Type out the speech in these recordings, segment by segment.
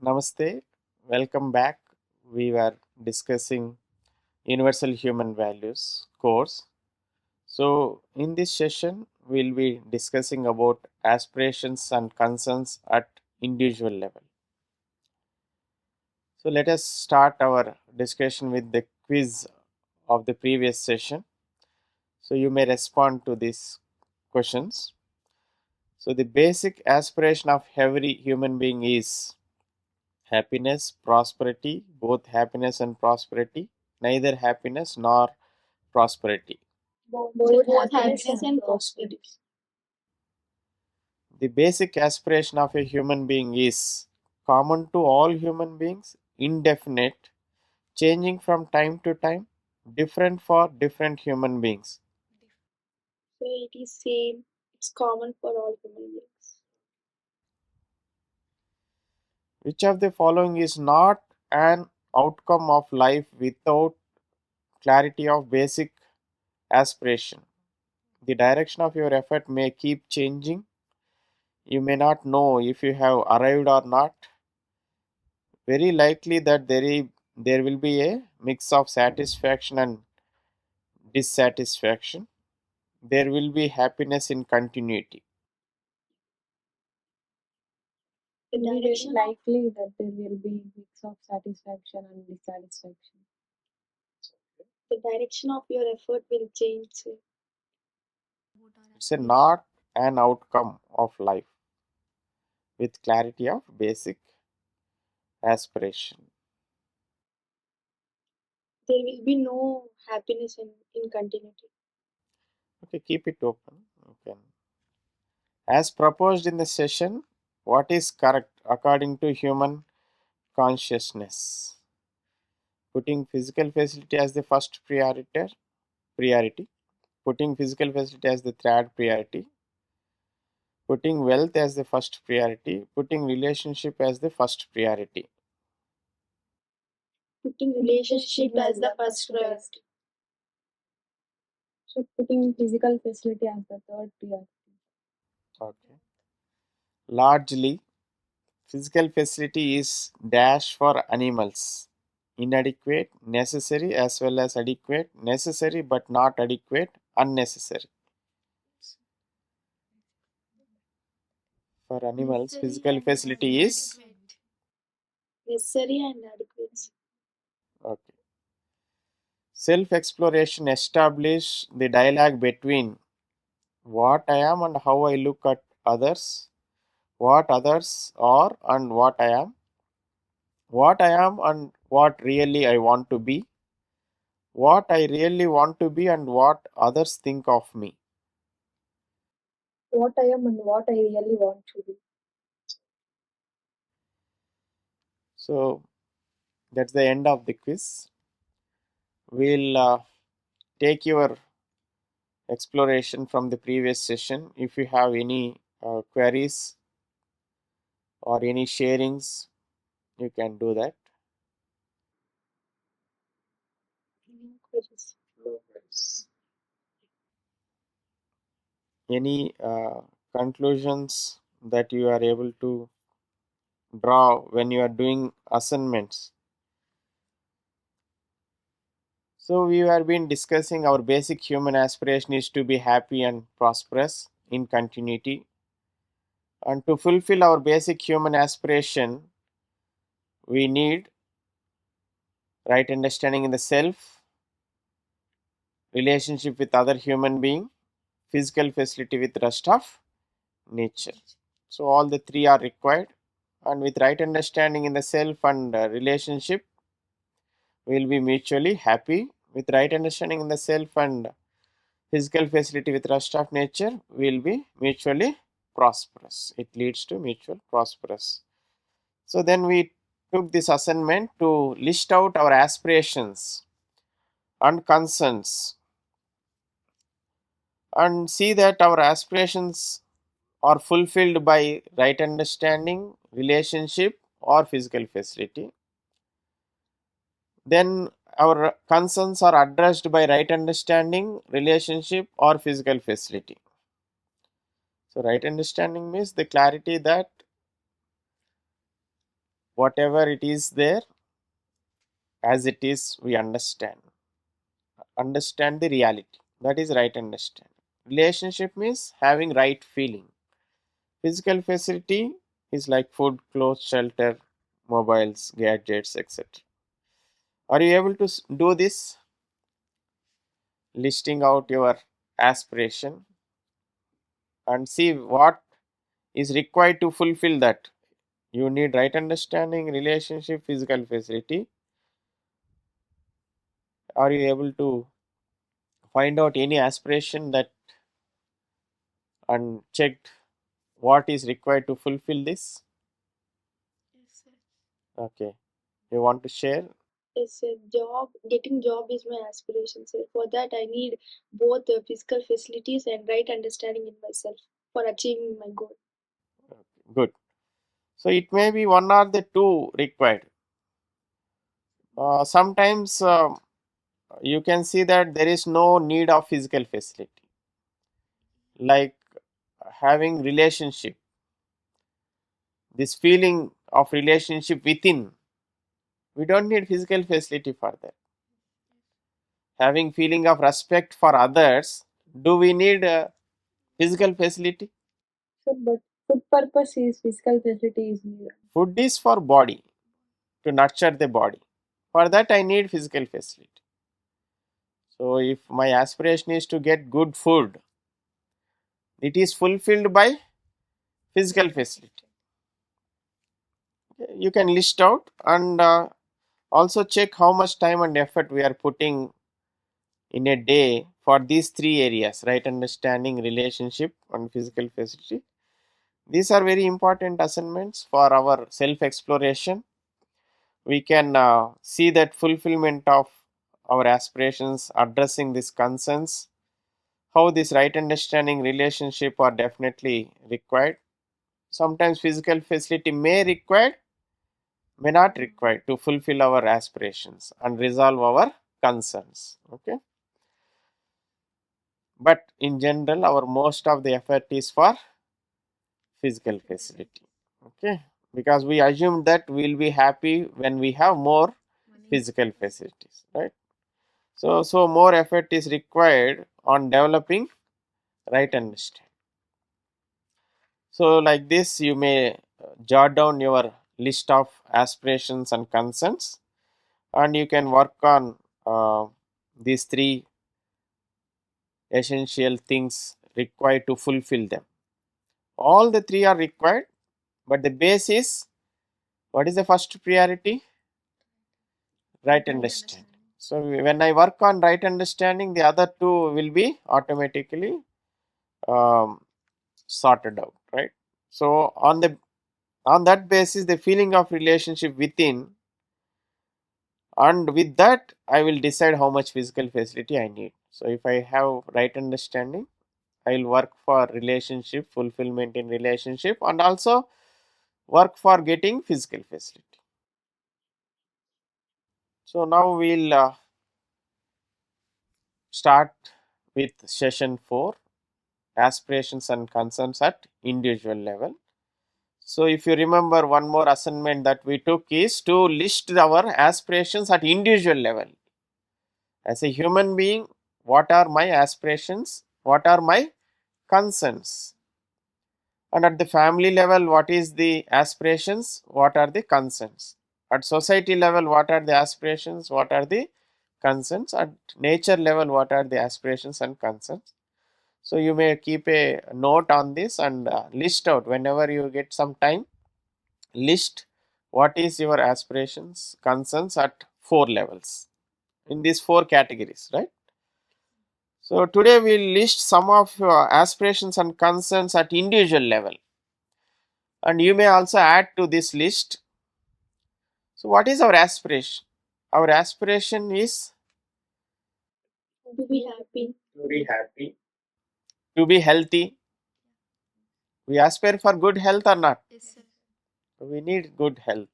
Namaste, welcome back. We were discussing Universal Human Values course. So, in this session, we'll be discussing about aspirations and concerns at individual level. So, let us start our discussion with the quiz of the previous session. So, you may respond to these questions. So, the basic aspiration of every human being is happiness, prosperity, both happiness and prosperity, neither happiness nor prosperity. Both happiness and prosperity. The basic aspiration of a human being is common to all human beings, indefinite, changing from time to time, different for different human beings. So it is same. It's common for all human beings. Which of the following is not an outcome of life without clarity of basic aspiration? The direction of your effort may keep changing. You may not know if you have arrived or not. Very likely that there will be a mix of satisfaction and dissatisfaction. There will be happiness in continuity. The Very direction of likely that there will be mix of satisfaction and dissatisfaction. your effort will change. It's not an outcome of life with clarity of basic aspiration. There will be no happiness in continuity. Okay, keep it open. Okay. As proposed in the session, what is correct according to human consciousness? Putting physical facility as the first priority, putting physical facility as the third priority, putting wealth as the first priority, putting relationship as the first priority. Putting relationship as the first priority. So putting physical facility as the third priority. Okay. Largely, physical facility is dash for animals. Inadequate, necessary as well as adequate, necessary but not adequate, unnecessary. For animals, physical facility is Necessary and adequate. okay. Self-exploration establish the dialogue between what I am and how I look at others, what others are and what I am and what really I want to be, what I really want to be and what others think of me. What I am and what I really want to be. So that's the end of the quiz. We'll take your exploration from the previous session. If you have any queries or any sharings, you can do that. Any conclusions that you are able to draw when you are doing assignments? So we have been discussing our basic human aspiration is to be happy and prosperous in continuity. And to fulfill our basic human aspiration, we need right understanding in the self, relationship with other human being, physical facility with rest of nature. So all the three are required, and with right understanding in the self and relationship, we will be mutually happy. With right understanding in the self and physical facility with rest of nature, we will be mutually prosperous. It leads to mutual prosperous. So then we took this assignment to list out our aspirations and concerns and see that our aspirations are fulfilled by right understanding, relationship or physical facility. Then our concerns are addressed by right understanding, relationship or physical facility. So right understanding means the clarity that whatever it is there, as it is, we understand the reality. That is right understanding. Relationship means having right feeling. Physical facility is like food, clothes, shelter, mobiles, gadgets, etc. Are you able to do this? Listing out your aspiration and see what is required to fulfill that. You need right understanding, relationship, physical facility. Are you able to find out any aspiration that and checked what is required to fulfill this? Yes, sir. Okay. You want to share? Yes, sir. Getting job is my aspiration, sir. For that, I need both the physical facilities and right understanding in myself for achieving my goal. Good. So it may be one or the two required. Sometimes you can see that there is no need of physical facility, like having relationship, this feeling of relationship within. We don't need physical facility for that. Having feeling of respect for others, do we need physical facility? So, but food purpose is physical facility is needed. Food is for body, to nurture the body. For that I need physical facility. So if my aspiration is to get good food, it is fulfilled by physical facility. You can list out and also check how much time and effort we are putting in a day for these three areas: right understanding, relationship, and physical facility. These are very important assignments for our self exploration. We can see that fulfillment of our aspirations, addressing these concerns, how this right understanding, relationship are definitely required. Sometimes physical facility may not required to fulfill our aspirations and resolve our concerns. Okay, but in general our most of the effort is for physical facility. Okay, because we assume that we will be happy when we have more physical facilities, right? So more effort is required on developing right understanding. So like this you may jot down your list of aspirations and concerns, and you can work on these three essential things required to fulfill them. All the three are required, but the base is, what is the first priority? Right understanding. So when I work on right understanding, the other two will be automatically um, sorted out, right? So on that basis, the feeling of relationship within, and with that I will decide how much physical facility I need. So if I have right understanding, I will work for relationship, fulfillment in relationship, and also work for getting physical facility. So now we'll start with session 4, aspirations and concerns at individual level. So if you remember, one more assignment that we took is to list our aspirations at individual level. As a human being, what are my aspirations? What are my concerns? And at the family level, what is the aspirations? What are the concerns? At society level, what are the aspirations? What are the concerns? At nature level, what are the aspirations and concerns? So you may keep a note on this and list out whenever you get some time. List what is your aspirations, concerns at 4 levels in these 4 categories, right? So today we will list some of aspirations and concerns at individual level, and you may also add to this list. So what is our aspiration? Our aspiration is To be happy. to be healthy. We aspire for good health or not? Yes, sir. We need good health,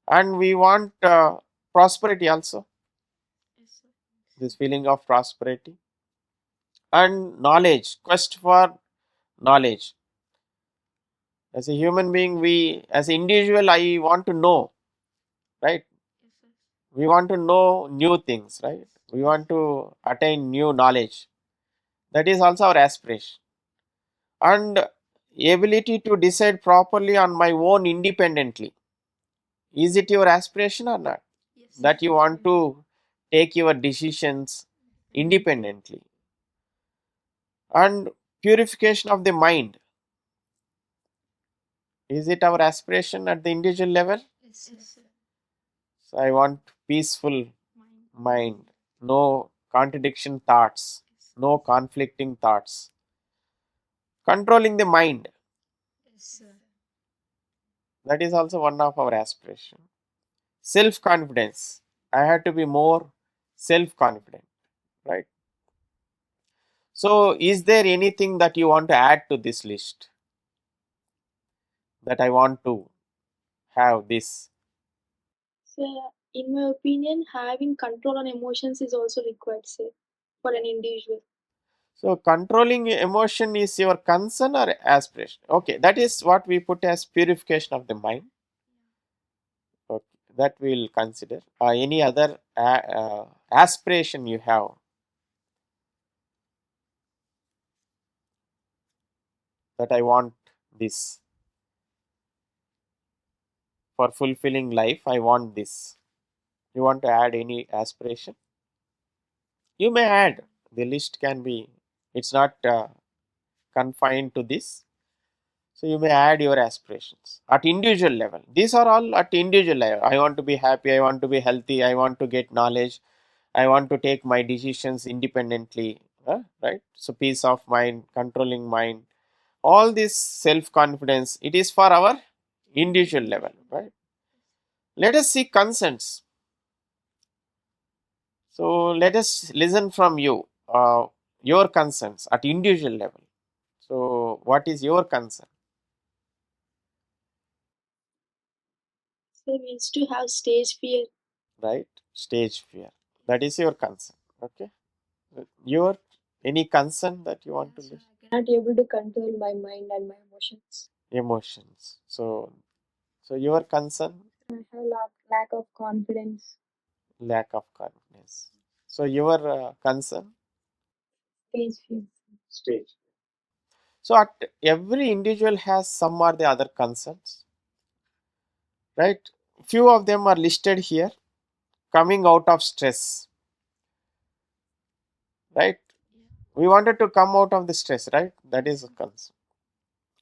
and we want prosperity also. Yes, sir. This feeling of prosperity and knowledge, quest for knowledge. As a human being, we, as an individual, I want to know, right? We want to know new things, right? We want to attain new knowledge. That is also our aspiration. And ability to decide properly on my own independently. Is it your aspiration or not? That you want to take your decisions independently. And purification of the mind. Is it our aspiration at the individual level? So I want peaceful mind, no contradiction thoughts, no conflicting thoughts. Controlling the mind, that is also one of our aspiration. Self confidence, I have to be more self confident, right? So is there anything that you want to add to this list, that I want to have this? So, in my opinion, having control on emotions is also required, say, for an individual. So controlling emotion is your concern or aspiration? Okay, that is what we put as purification of the mind. Okay, that we will consider. Any other aspiration you have? That I want this for fulfilling life. I want this. You want to add any aspiration? You may add. The list can be. It's not confined to this. So you may add your aspirations at individual level. These are all at individual level. I want to be happy. I want to be healthy. I want to get knowledge. I want to take my decisions independently. Right. So peace of mind, controlling mind, all this self confidence. It is for our individual level. Right. Let us see consents. So let us listen from you. Your concerns at individual level. So what is your concern? So, means to have stage fear. Right, stage fear, that is your concern. Okay, your any concern that you want to list? I cannot able to control my mind and my emotions. Emotions. So your concern? I have lack of confidence. Lack of confidence. So your concern? Stage fear. Stage. So at every individual has some or the other concerns, right? Few of them are listed here. Coming out of stress, right? We wanted to come out of the stress, right? That is a concern.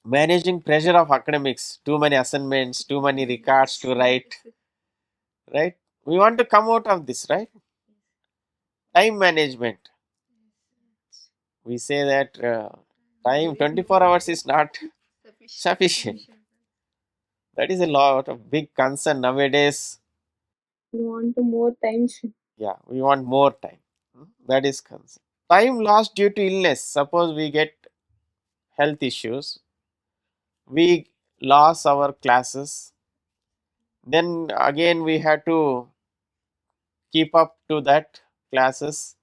Managing pressure of academics, too many assignments, too many records to write, right? We want to come out of this, right? Time management. We say that time 24 hours is not sufficient. That is a lot of big concern nowadays. You want to more times. Yeah, we want more time. That is concern. Time lost due to illness. Suppose we get health issues, we lost our classes, then again we have to keep up to that classes.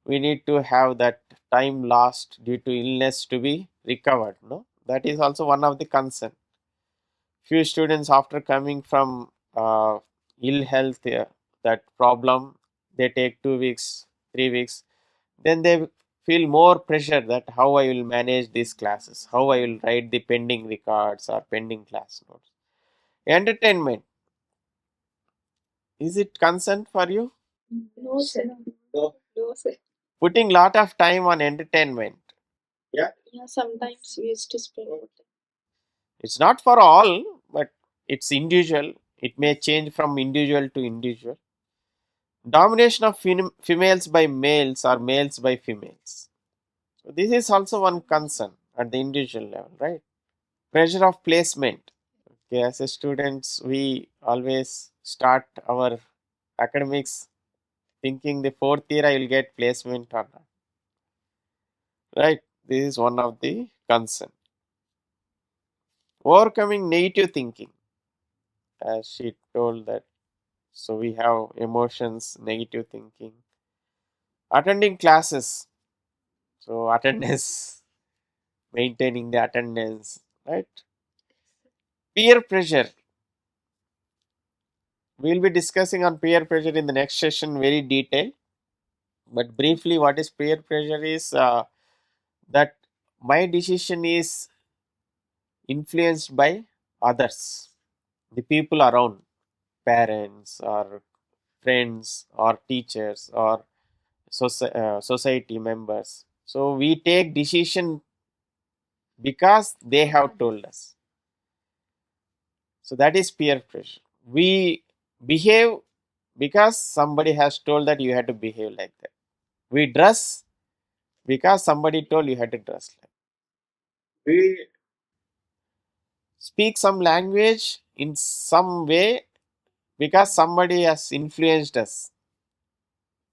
We need to have that time lost due to illness to be recovered. No, that is also one of the concern. Few students after coming from ill health, that problem, they take 2 weeks, 3 weeks, then they feel more pressure that how I will manage these classes, how I will write the pending records or pending class notes. Entertainment, is it concern for you? No, sir. No. No, sir. Putting lot of time on entertainment. Yeah. Yeah, sometimes we used to spend more time. It's not for all, but it's individual. It may change from individual to individual. Domination of females by males or males by females. So this is also one concern at the individual level, right? Pressure of placement. Okay, as a students, we always start our academics thinking the fourth year I will get placement or not. Right? This is one of the concern. Overcoming negative thinking, as she told that. So we have emotions, negative thinking. Attending classes. So attendance, maintaining the attendance, right? Peer pressure. We will be discussing on peer pressure in the next session very detail. But briefly, what is peer pressure is that my decision is influenced by others, the people around, parents or friends or teachers or society members. So we take decision because they have told us. So that is peer pressure. We behave because somebody has told that you have to behave like that. We dress because somebody told you have to dress like that. We speak some language in some way because somebody has influenced us.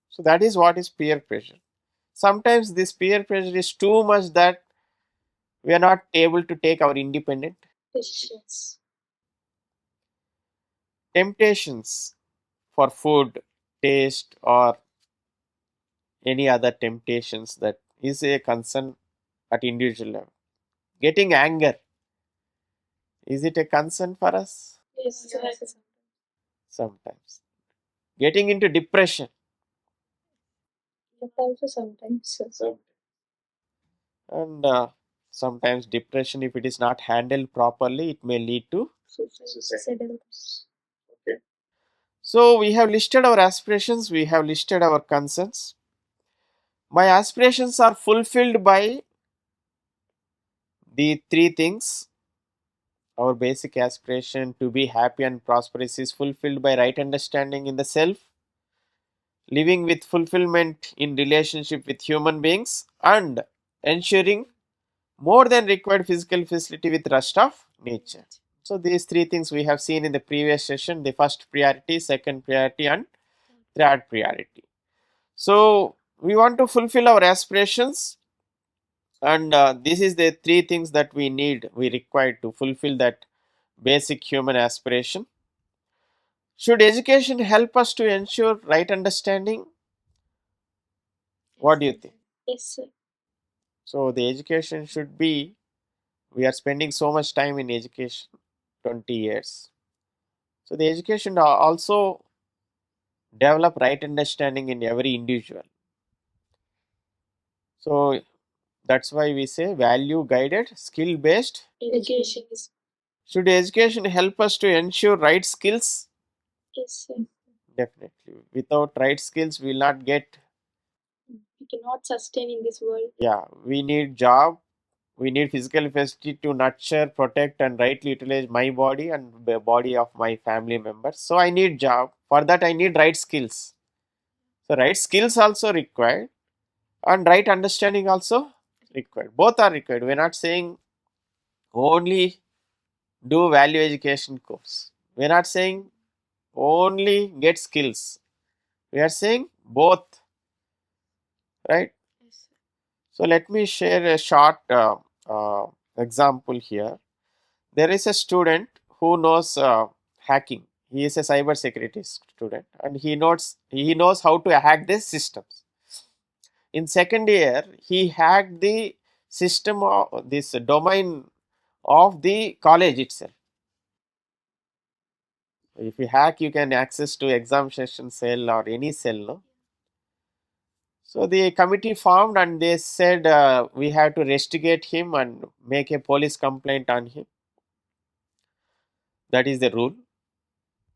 So that is what is peer pressure. Sometimes this peer pressure is too much that we are not able to take our independent decisions. Temptations for food, taste, or any other temptations that is a concern at individual level. Getting anger, is it a concern for us? Yes, yes. Sometimes. Getting into depression. Also sometimes. And sometimes depression, if it is not handled properly, it may lead to Suicide. Okay. So we have listed our aspirations, we have listed our concerns. My aspirations are fulfilled by the three things. Our basic aspiration to be happy and prosperous is fulfilled by right understanding in the self, living with fulfillment in relationship with human beings, and ensuring more than required physical facility with rest of nature. So these three things we have seen in the previous session: the first priority, second priority, and third priority. So we want to fulfill our aspirations, and this is the three things that we require to fulfill that basic human aspiration. Should education help us to ensure right understanding? What do you think? Yes, sir. So the education should be, we are spending so much time in education, 20 years. So the education also develop right understanding in every individual. So that's why we say value guided, skill based. Education is. Should education help us to ensure right skills? Yes, sir. Definitely. Without right skills, we will not get. We cannot sustain in this world. Yeah, we need job. We need physical capacity to nurture, protect, and rightly utilize my body and the body of my family members. So I need job. For that, I need right skills. So right skills also required, and right understanding also required. Both are required. We're not saying only do value education course. We're not saying only get skills. We are saying both, right? Yes, sir. So let me share a short uh, example here. There is a student who knows hacking. He is a cyber security student, and he knows how to hack the systems. In second year, he hacked the system of this domain of the college itself. If you hack, you can access to exam session cell or any cell. No? So the committee formed and they said we have to investigate him and make a police complaint on him. That is the rule.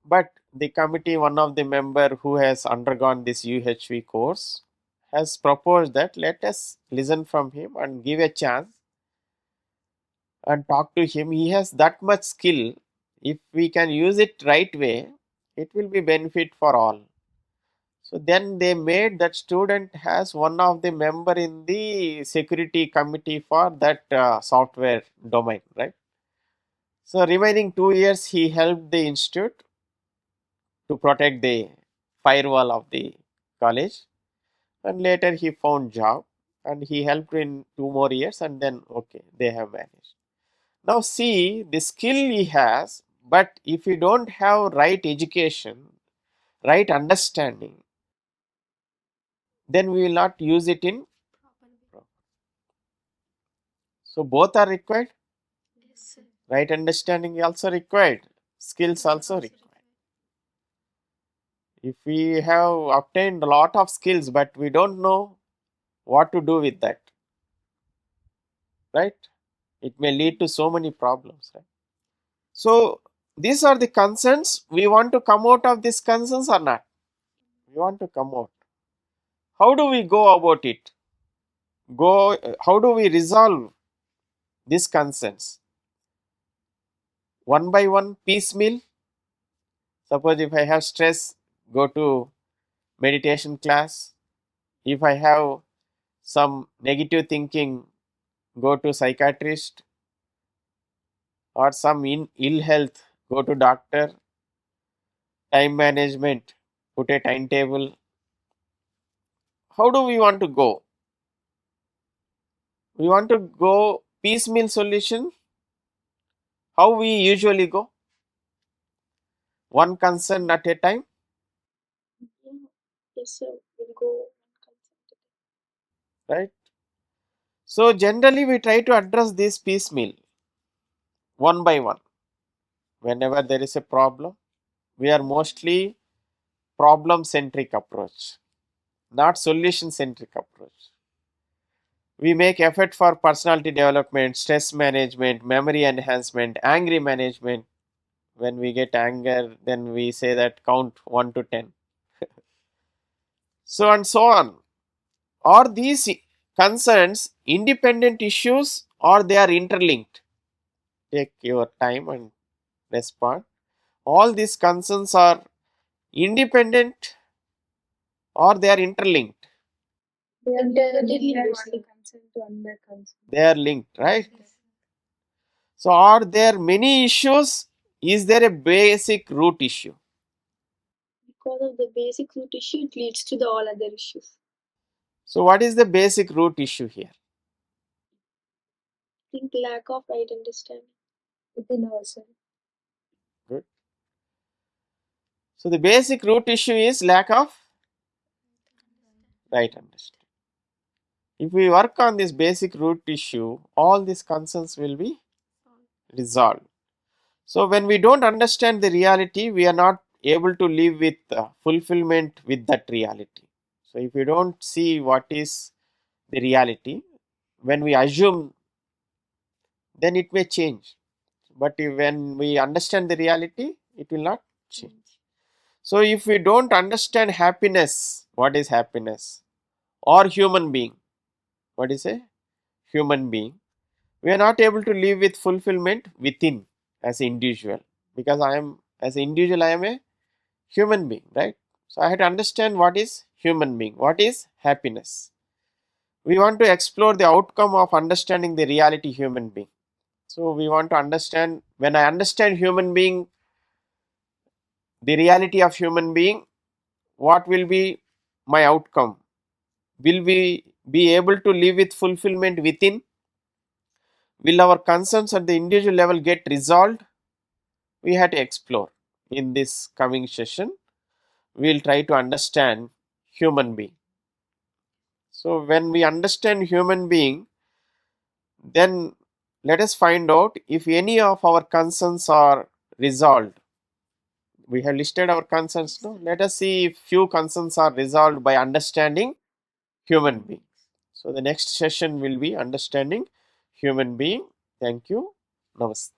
But the committee, one of the member who has undergone this UHV course, has proposed that let us listen from him and give a chance and talk to him. He has that much skill. If we can use it right way, it will be benefit for all. So then they made that student has one of the member in the security committee for that software domain, right? So remaining 2 years, he helped the institute to protect the firewall of the college, and later he found job and he helped in 2 more years, and then okay, they have managed. Now see the skill he has, but if you don't have right education, right understanding, then we will not use it in. So both are required. Yes, sir. Right understanding also required. Skills also required. If we have obtained a lot of skills but we don't know what to do with that, right? It may lead to so many problems, right? So these are the concerns. We want to come out of these concerns or not? We want to come out. How do we go about it? How do we resolve these concerns? One by one, piecemeal. Suppose if I have stress, go to meditation class. If I have some negative thinking, go to psychiatrist, or some ill health, go to doctor. Time management, put a timetable. How do we want to go? We want to go piecemeal solution. How we usually go? One concern at a time, Yeah. Yes, sir. We'll go and consult. right? So generally we try to address this piecemeal, one by one. Whenever there is a problem, we are mostly problem centric approach, not solution centric approach. We make effort for personality development, stress management, memory enhancement, angry management. When we get anger, then we say that count 1 to 10. So and so on. Are these concerns independent issues or they are interlinked? Take your time and respond. All these concerns are independent or they are interlinked. They are Internally linked linked. one concern to another concern. They are linked, right? So are there many issues? Is there a basic root issue? Because of the basic root issue, it leads to the all other issues. So what is the basic root issue here? I think lack of right understanding. Within ourselves. Good. So the basic root issue is lack of right understanding. If we work on this basic root issue, all these concerns will be resolved. So when we don't understand the reality, we are not able to live with fulfillment with that reality. So if we don't see what is the reality, when we assume, then it may change. But when we understand the reality, it will not change. So if we don't understand happiness, what is happiness? Or human being, what is a human being? We are not able to live with fulfillment within as an individual, because I am as an individual I am a human being, right? So I have to understand what is human being, what is happiness. We want to explore the outcome of understanding the reality human being. So we want to understand, when I understand human being, the reality of human being, what will be my outcome? Will we be able to live with fulfillment within? Will our concerns at the individual level get resolved? We have to explore in this coming session. We will try to understand human being. So when we understand human being, then let us find out if any of our concerns are resolved. We have listed our concerns now. Let us see if few concerns are resolved by understanding human being. So the next session will be understanding human being. Thank you. Namaste.